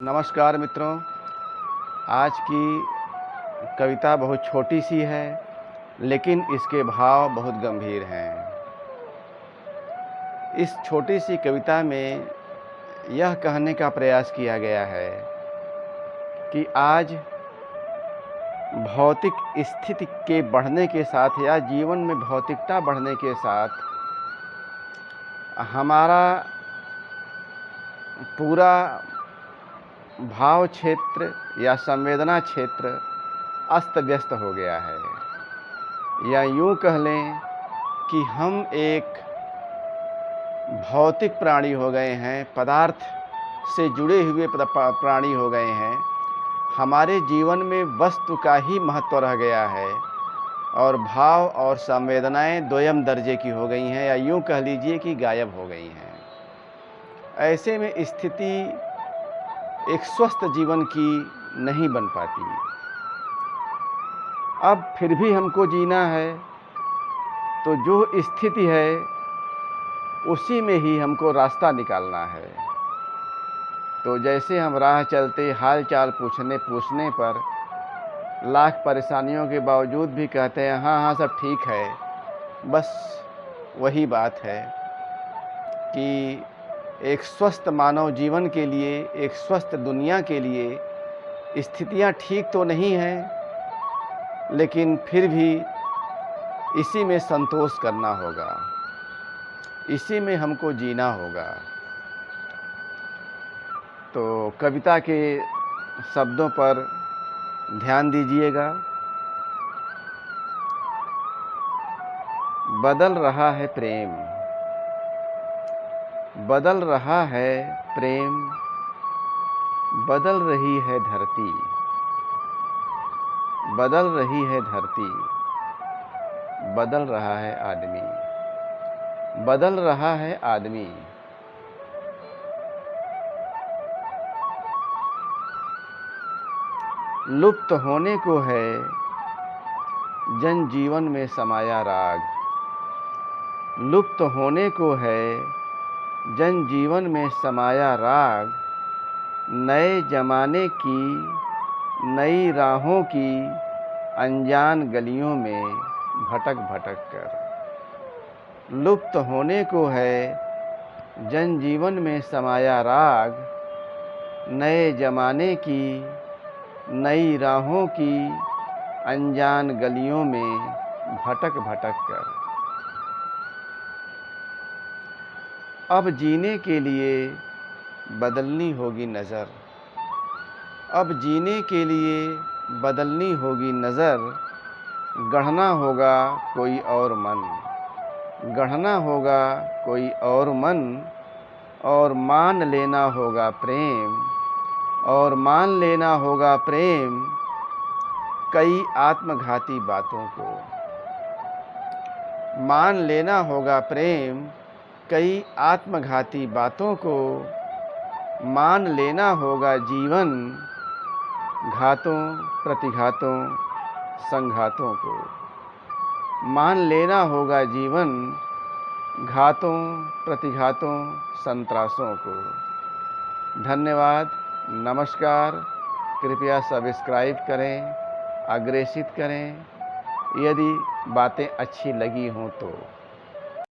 नमस्कार मित्रों। आज की कविता बहुत छोटी सी है, लेकिन इसके भाव बहुत गंभीर हैं। इस छोटी सी कविता में यह कहने का प्रयास किया गया है कि आज भौतिक स्थिति के बढ़ने के साथ या जीवन में भौतिकता बढ़ने के साथ हमारा पूरा भाव क्षेत्र या संवेदना क्षेत्र अस्त व्यस्त हो गया है, या यूँ कह लें कि हम एक भौतिक प्राणी हो गए हैं, पदार्थ से जुड़े हुए प्राणी हो गए हैं। हमारे जीवन में वस्तु का ही महत्व रह गया है और भाव और संवेदनाएं दोयम दर्जे की हो गई हैं, या यूँ कह लीजिए कि गायब हो गई हैं। ऐसे में स्थिति एक स्वस्थ जीवन की नहीं बन पाती। अब फिर भी हमको जीना है, तो जो स्थिति है उसी में ही हमको रास्ता निकालना है। तो जैसे हम राह चलते हाल चाल पूछने पर लाख परेशानियों के बावजूद भी कहते हैं हाँ हाँ सब ठीक है, बस वही बात है कि एक स्वस्थ मानव जीवन के लिए, एक स्वस्थ दुनिया के लिए स्थितियां ठीक तो नहीं हैं, लेकिन फिर भी इसी में संतोष करना होगा, इसी में हमको जीना होगा। तो कविता के शब्दों पर ध्यान दीजिएगा। बदल रहा है प्रेम, बदल रहा है प्रेम, बदल रही है धरती, बदल रही है धरती, बदल रहा है आदमी, बदल रहा है आदमी। लुप्त होने को है जन जीवन में समाया राग, लुप्त होने को है जन जीवन में समाया राग। नए जमाने की नई राहों की अनजान गलियों में भटक भटक कर। लुप्त होने को है जन जीवन में समाया राग, नए जमाने की नई राहों की अनजान गलियों में भटक भटक कर। अब जीने के लिए बदलनी होगी नज़र, अब जीने के लिए बदलनी होगी नज़र। गढ़ना होगा कोई और मन, गढ़ना होगा कोई और मन, और मान लेना होगा प्रेम, और मान लेना होगा प्रेम कई आत्मघाती बातों को। मान लेना होगा प्रेम कई आत्मघाती बातों को, मान लेना होगा जीवन घातों प्रतिघातों संघातों को। मान लेना होगा जीवन घातों प्रतिघातों संत्रासों को। धन्यवाद, नमस्कार। कृपया सब्सक्राइब करें, अग्रेसित करें, यदि बातें अच्छी लगी हों तो।